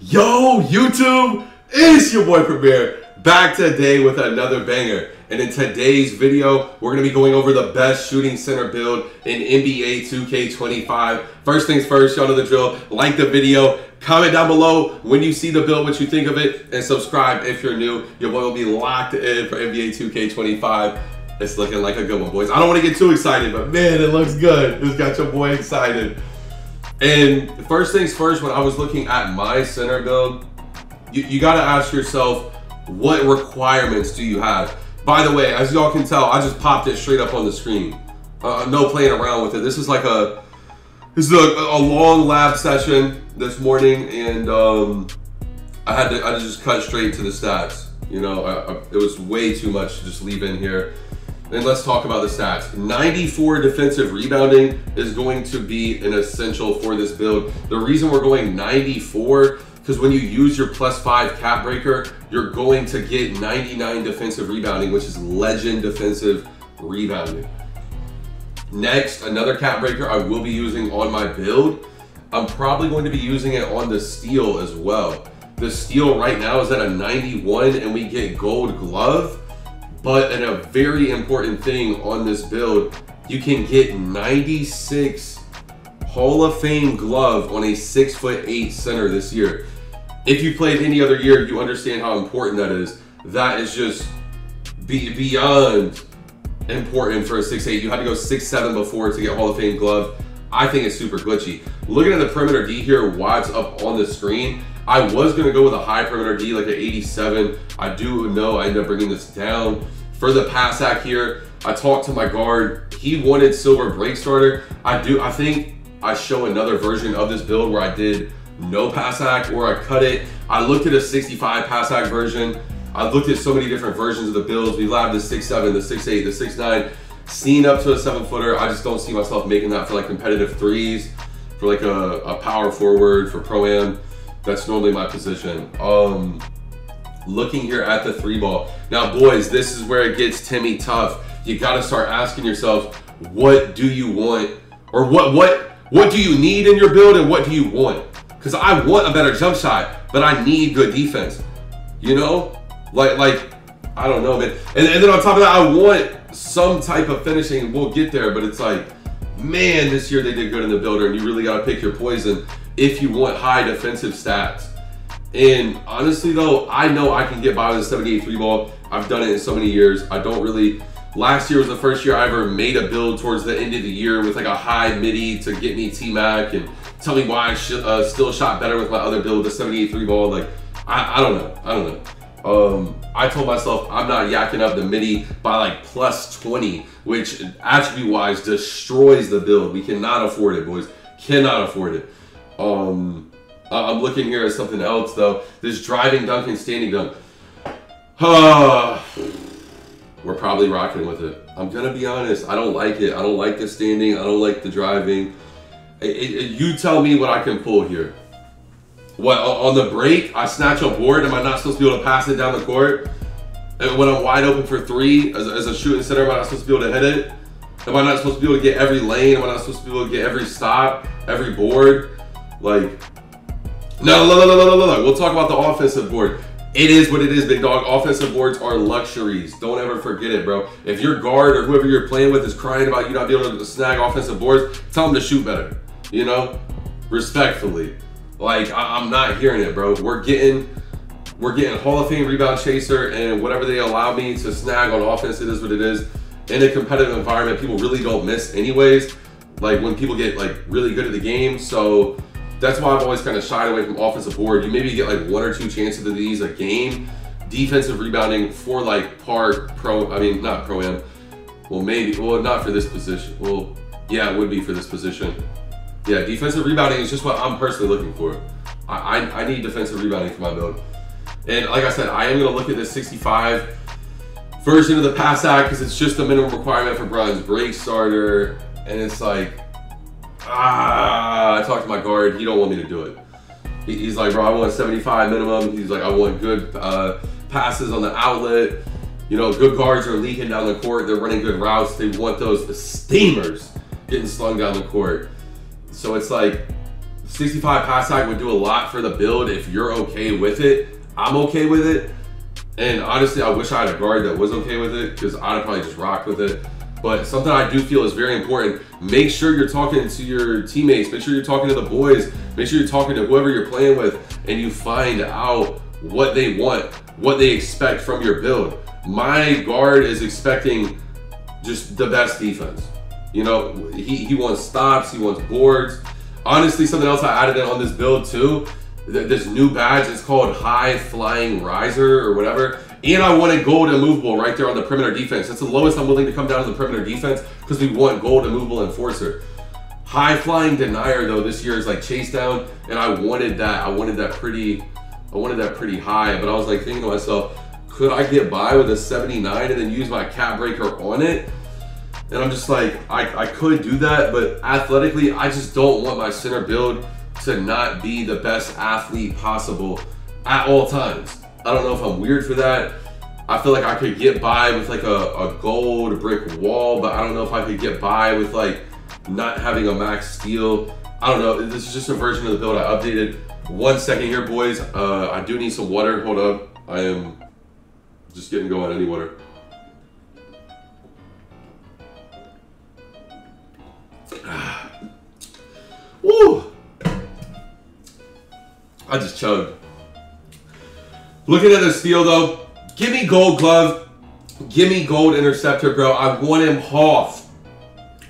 Yo, YouTube, it's your boy Premier, back today with another banger. And in today's video, we're going to be going over the best shooting center build in NBA 2K25. First things first, y'all know the drill. Like the video, comment down below when you see the build, what you think of it, and subscribe if you're new. Your boy will be locked in for NBA 2K25. It's looking like a good one, boys. I don't want to get too excited, but man, it looks good. It's got your boy excited. And first things first, when I was looking at my center build, you got to ask yourself, what requirements do you have? By the way, as y'all can tell, I just popped it straight up on the screen. No playing around with it. This is like a long lab session this morning, and I had to just cut straight to the stats. You know, it was way too much to just leave in here. And let's talk about the stats. 94 defensive rebounding is going to be an essential for this build. The reason we're going 94, because when you use your +5 cap breaker, you're going to get 99 defensive rebounding, which is legend defensive rebounding. Next, another cap breaker I will be using on my build. I'm probably going to be using it on the steal as well. The steal right now is at a 91 and we get gold glove. But a very important thing on this build, you can get 96 Hall of Fame glove on a 6'8" center this year. If you played any other year, you understand how important that is. That is just beyond important for a 6'8". You had to go 6'7" before to get Hall of Fame glove. I think it's super glitchy. Looking at the perimeter D here, why it's up on the screen, I was gonna go with a high perimeter D, like an 87. I do know I ended up bringing this down. For the pass hack here, I talked to my guard. He wanted silver break starter. I think I show another version of this build where I did no pass hack or I cut it. I looked at a 65 pass hack version. I looked at so many different versions of the builds. We labbed the 6'7", the 6'8", the 6'9", seen up to a 7-footer. I just don't see myself making that for like competitive threes, for like a power forward, for pro-am. That's normally my position. Looking here at the 3-ball. Now, boys, this is where it gets Timmy tough. You got to start asking yourself, what do you want? Or what do you need in your build and what do you want? Because I want a better jump shot, but I need good defense. You know? Like I don't know, man. And then on top of that, I want some type of finishing. We'll get there, but it's like, man, this year they did good in the builder, and you really got to pick your poison if you want high defensive stats. And honestly though, I know I can get by with a 78 3-ball. I've done it in so many years. I don't really, last year was the first year I ever made a build towards the end of the year with like a high midi to get me T-Mac and tell me why I still shot better with my other build, the 78 3-ball. Like, I don't know. I told myself I'm not yakking up the midi by like +20, which attribute wise destroys the build. We cannot afford it, boys. Cannot afford it. I'm looking here at something else though. This driving dunk and standing dunk. We're probably rocking with it. I'm gonna be honest. I don't like it. I don't like the standing. I don't like the driving. You tell me what I can pull here. What, on the break, I snatch a board? Am I not supposed to be able to pass it down the court? And when I'm wide open for 3, as a shooting center, am I not supposed to be able to hit it? Am I not supposed to be able to get every lane? Am I not supposed to be able to get every stop, every board? Like, no. We'll talk about the offensive board. It is what it is, big dog. Offensive boards are luxuries. Don't ever forget it, bro. If your guard or whoever you're playing with is crying about you not being able to snag offensive boards, tell them to shoot better, you know? Respectfully. Like, I'm not hearing it, bro. We're getting Hall of Fame rebound chaser, and whatever they allow me to snag on offense, it is what it is. In a competitive environment, people really don't miss anyways. Like, when people get like really good at the game, so that's why I've always kind of shied away from offensive board. You maybe get like 1 or 2 chances of these a game. Defensive rebounding for like not pro-am. Well, maybe, well, not for this position. Well, yeah, it would be for this position. Yeah, defensive rebounding is just what I'm personally looking for. I need defensive rebounding for my build. And like I said, I am gonna look at this 65 version of the pass hack because it's just the minimum requirement for bronze break starter. And it's like, I talked to my guard, he don't want me to do it. He's like, bro, I want 75 minimum. He's like, I want good passes on the outlet. You know, good guards are leaking down the court. They're running good routes. They want those steamers getting slung down the court. So it's like 65 pass hack would do a lot for the build if you're okay with it. I'm okay with it. And honestly, I wish I had a guard that was okay with it, because I'd probably just rock with it. But something I do feel is very important. Make sure you're talking to your teammates. Make sure you're talking to the boys. Make sure you're talking to whoever you're playing with, and you find out what they want, what they expect from your build. My guard is expecting just the best defense. You know, he wants stops, he wants boards. Honestly, something else I added in on this build too, this new badge, it's called High Flying Riser or whatever. And I wanted gold immovable right there on the perimeter defense. That's the lowest I'm willing to come down to the perimeter defense, because we want gold immovable enforcer. High Flying Denier though this year is like chase down, and I wanted that pretty high. But I was like thinking to myself, could I get by with a 79 and then use my cap breaker on it? And I'm just like, I could do that, but athletically, I just don't want my center build to not be the best athlete possible at all times. I don't know if I'm weird for that. I feel like I could get by with like a gold brick wall, but I don't know if I could get by with like not having a max steal. I don't know. This is just a version of the build I updated. 1 second here, boys. I do need some water. Hold up. I am just getting going. Any water. Woo! I just chugged. Looking at the steal though, give me gold glove, give me gold interceptor, bro. I want him Hoff.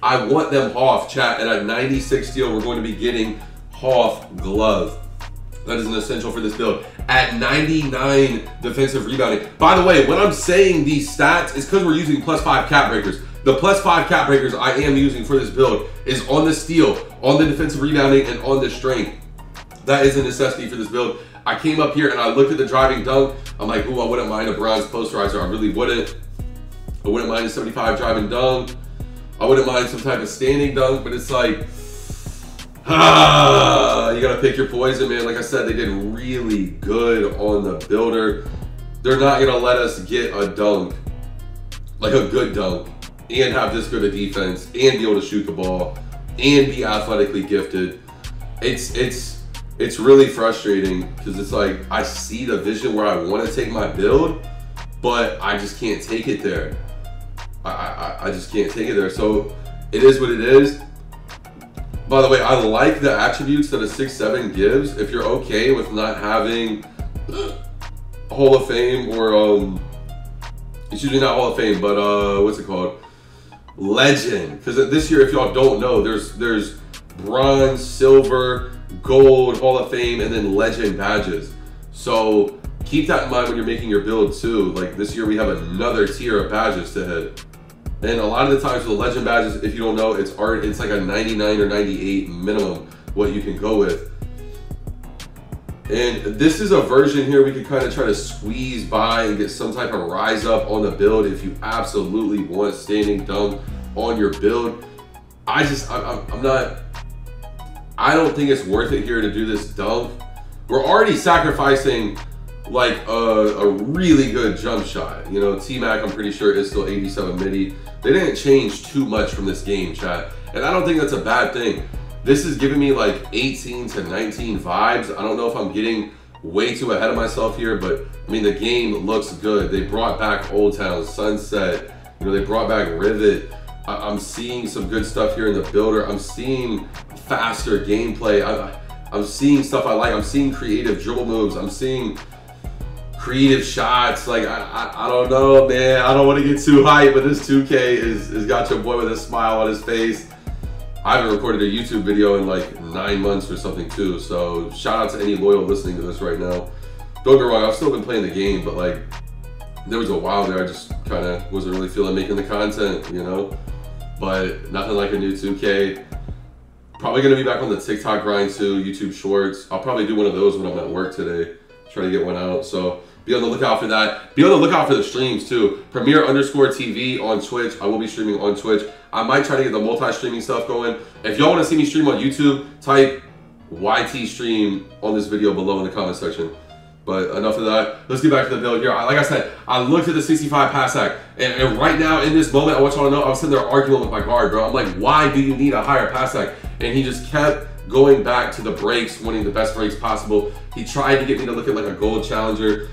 I want them Hoff, chat. And at 96 steal, we're going to be getting Hoff glove. That is an essential for this build. At 99 defensive rebounding. By the way, when I'm saying these stats, it's because we're using +5 cap breakers. The +5 cap breakers I am using for this build is on the steal, on the defensive rebounding, and on the strength. That is a necessity for this build. I came up here and I looked at the driving dunk. I'm like, ooh, I wouldn't mind a bronze posterizer. I really wouldn't. I wouldn't mind a 75 driving dunk. I wouldn't mind some type of standing dunk, but it's like, you gotta pick your poison, man. Like I said, they did really good on the builder. They're not gonna let us get a dunk, like a good dunk, and have this good a defense, and be able to shoot the ball, and be athletically gifted. It's really frustrating, because it's like, I see the vision where I want to take my build, but I just can't take it there. I just can't take it there. So it is what it is. By the way, I like the attributes that a 6'7" gives. If you're okay with not having Hall of Fame or it's usually not Hall of Fame, but what's it called? Legend. Because this year, if y'all don't know, there's bronze, silver, gold, Hall of Fame, and then legend badges. So keep that in mind when you're making your build too. Like this year we have another tier of badges to hit. And a lot of the times with the legend badges, if you don't know, it's like a 99 or 98 minimum what you can go with. And this is a version here we can kind of try to squeeze by and get some type of rise up on the build if you absolutely want standing dunk on your build. I don't think it's worth it here to do this dunk. We're already sacrificing like a really good jump shot. You know, T-Mac, I'm pretty sure, is still 87 midi. They didn't change too much from this game, chat. And I don't think that's a bad thing. This is giving me like 18 to 19 vibes. I don't know if I'm getting way too ahead of myself here, but I mean, the game looks good. They brought back Old Town, Sunset. You know, they brought back Rivet. I'm seeing some good stuff here in the builder. I'm seeing faster gameplay. I'm seeing stuff I like. I'm seeing creative dribble moves. I'm seeing creative shots. Like, I don't know, man. I don't want to get too hyped, but this 2K is got your boy with a smile on his face. I haven't recorded a YouTube video in like 9 months or something too. So shout out to any loyal listening to this right now. Don't get me wrong, I've still been playing the game, but like there was a while there I just kind of wasn't really feeling making the content, you know? But nothing like a new 2K. Probably gonna be back on the TikTok grind too, YouTube Shorts. I'll probably do one of those when I'm at work today. Try to get one out, so be on the lookout for that. Be on the lookout for the streams too. Premier_TV on Twitch. I will be streaming on Twitch. I might try to get the multi-streaming stuff going. If y'all want to see me stream on YouTube, type YT stream on this video below in the comment section. But enough of that. Let's get back to the build here. Like I said, I looked at the 65 pass hack, and right now in this moment, I want y'all to know I was sitting there arguing with my guard, bro. I'm like, why do you need a higher pass hack? And he just kept going back to the breaks, winning the best breaks possible. He tried to get me to look at like a gold challenger.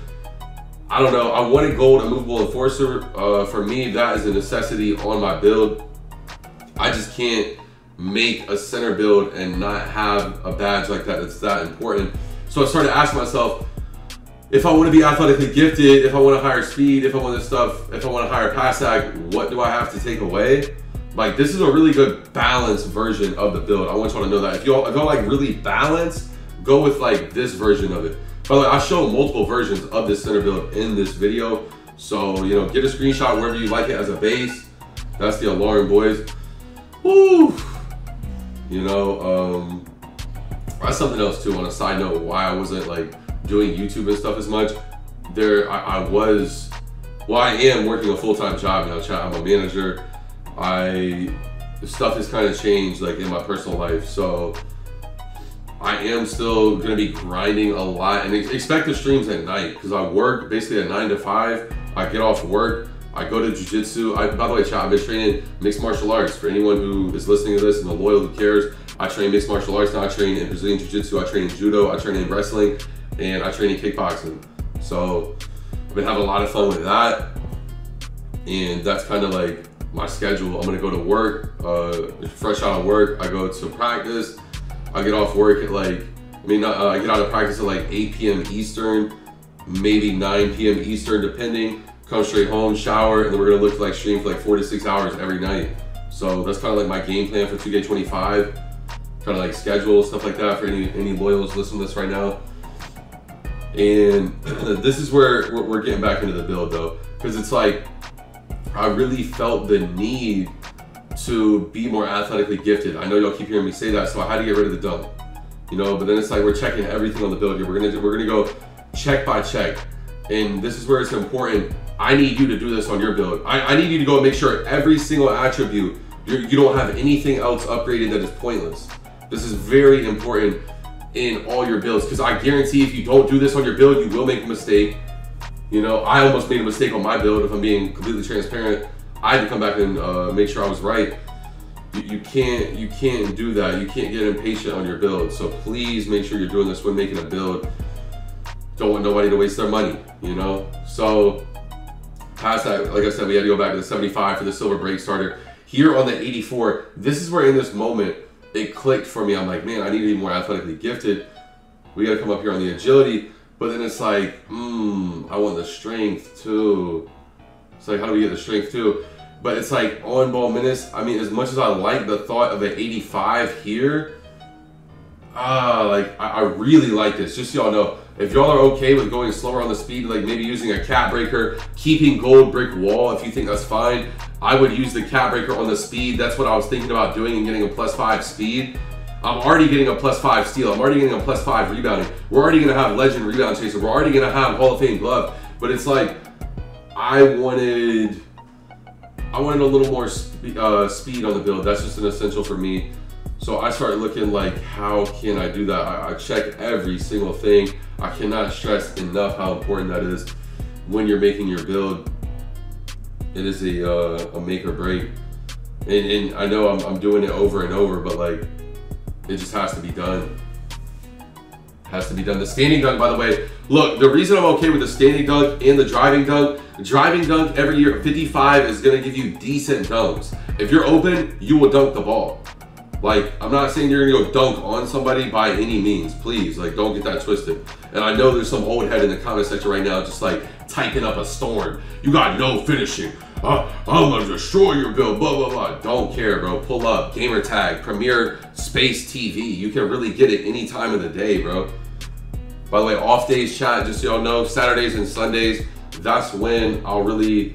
I don't know, I wanted gold, a movable enforcer. For me, that is a necessity on my build. I just can't make a center build and not have a badge like that that's that important. So I started asking myself, if I want to be athletically gifted, if I want a higher speed, if I want this stuff, if I want a higher pass tag, what do I have to take away? Like, this is a really good balanced version of the build. I want y'all to know that. If y'all like really balanced, go with like this version of it. By the way, I show multiple versions of this center build in this video. So, you know, get a screenshot wherever you like it as a base. That's the alarm, boys. Woo! You know, that's something else too, on a side note, why I wasn't like doing YouTube and stuff as much. I am working a full-time job now, chat. I'm a manager. Stuff has kind of changed like in my personal life. So I am still gonna be grinding a lot, and expect the streams at night because I work basically at 9 to 5. I get off work, I go to jiu-jitsu. By the way, chat, I've been training mixed martial arts. For anyone who is listening to this and the loyal who cares, I train mixed martial arts now. I train in Brazilian jiu-jitsu, I train in judo, I train in wrestling, and I train in kickboxing. So I've been having a lot of fun with that, and that's kind of like my schedule. I'm gonna go to work, fresh out of work, I go to practice. I get off work at like, I get out of practice at like 8 p.m. Eastern, maybe 9 p.m. Eastern, depending. Come straight home, shower, and then we're gonna look to like stream for like 4 to 6 hours every night. So that's kind of like my game plan for 2K25, kind of like schedule, stuff like that for any loyals listening to this right now. And this is where we're getting back into the build though, because it's like, I really felt the need to be more athletically gifted. I know y'all keep hearing me say that, so I had to get rid of the dunk, you know. But then it's like we're checking everything on the build here. We're gonna go check by check, and this is where it's important. I need you to do this on your build. I need you to go and make sure every single attribute, you don't have anything else upgraded that is pointless. This is very important in all your builds, because I guarantee if you don't do this on your build, you will make a mistake. You know, I almost made a mistake on my build, if I'm being completely transparent. I had to come back and make sure I was right. You can't do that. You can't get impatient on your build. So please make sure you're doing this when making a build. Don't want nobody to waste their money, you know? So past that, like I said, we had to go back to the 75 for the silver break starter. Here on the 84, this is where in this moment, it clicked for me. I'm like, man, I need to be more athletically gifted. We gotta come up here on the agility. But then it's like, I want the strength too. It's like, how do we get the strength too? But it's like on ball minutes. I mean, as much as I like the thought of an 85 here, I really like this. Just so y'all know, if y'all are okay with going slower on the speed, like maybe using a cap breaker, keeping gold brick wall, if you think that's fine, I would use the cap breaker on the speed. That's what I was thinking about doing and getting a +5 speed. I'm already getting a +5 steal. I'm already getting a +5 rebounding. We're already gonna have legend rebound chaser. We're already gonna have Hall of Fame glove. But it's like, I wanted a little more speed on the build. That's just an essential for me. So I started looking like, how can I do that? I check every single thing. I cannot stress enough how important that is when you're making your build. It is a make or break. And I know I'm doing it over and over, but like, it just has to be done. Has to be done. The standing dunk, by the way, look, the reason I'm okay with the standing dunk and the driving dunk every year, 55 is gonna give you decent dunks. If you're open, you will dunk the ball. Like, I'm not saying you're gonna go dunk on somebody by any means, please, like, don't get that twisted. And I know there's some old head in the comment section right now just like typing up a storm. You got no finishing. I'm gonna destroy your build, blah, blah, blah. Don't care, bro. Pull up, gamer tag, Premier Space TV. You can really get it any time of the day, bro. By the way, off days, chat, just so y'all know, Saturdays and Sundays, that's when I'll really,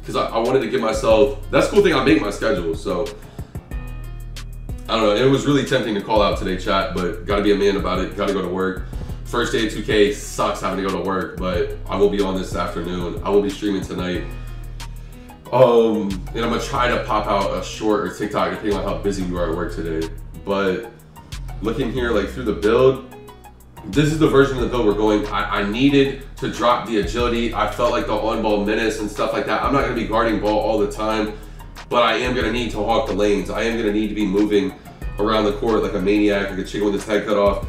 because I wanted to give myself, that's the cool thing, I make my schedule, so. I don't know, it was really tempting to call out today, chat, but gotta be a man about it, gotta go to work. First day of 2K sucks having to go to work, but I will be on this afternoon. I will be streaming tonight. And I'm gonna try to pop out a short or TikTok depending on how busy we are at work today. But looking here, like through the build, this is the version of the build we're going. I needed to drop the agility. I felt like the on-ball menace and stuff like that. I'm not gonna be guarding ball all the time, but I am gonna need to hawk the lanes. I am gonna need to be moving around the court like a maniac, like a chicken with his head cut off.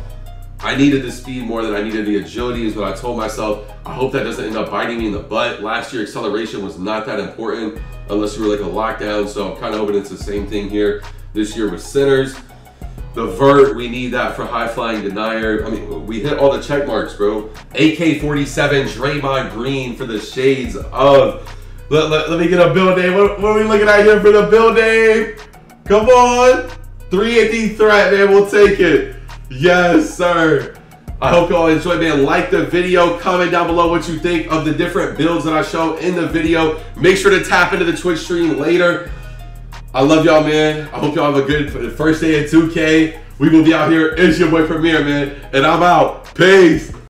I needed the speed more than I needed the agility is what I told myself. I hope that doesn't end up biting me in the butt. Last year, acceleration was not that important unless you were like a lockdown. So I'm kind of hoping it's the same thing here this year with centers. The vert, we need that for high flying denier. I mean, we hit all the check marks, bro. AK-47 Draymond Green for the shades of. Let me get a build name. What are we looking at here for the build name? Come on. 380 threat, man. We'll take it. Yes, sir. I hope you all enjoyed, man. Like the video, comment down below what you think of the different builds that I show in the video. Make sure to tap into the Twitch stream later. I love y'all, man. I hope y'all have a good first day at 2K. We will be out here. It's your boy Premier, man. And I'm out. Peace.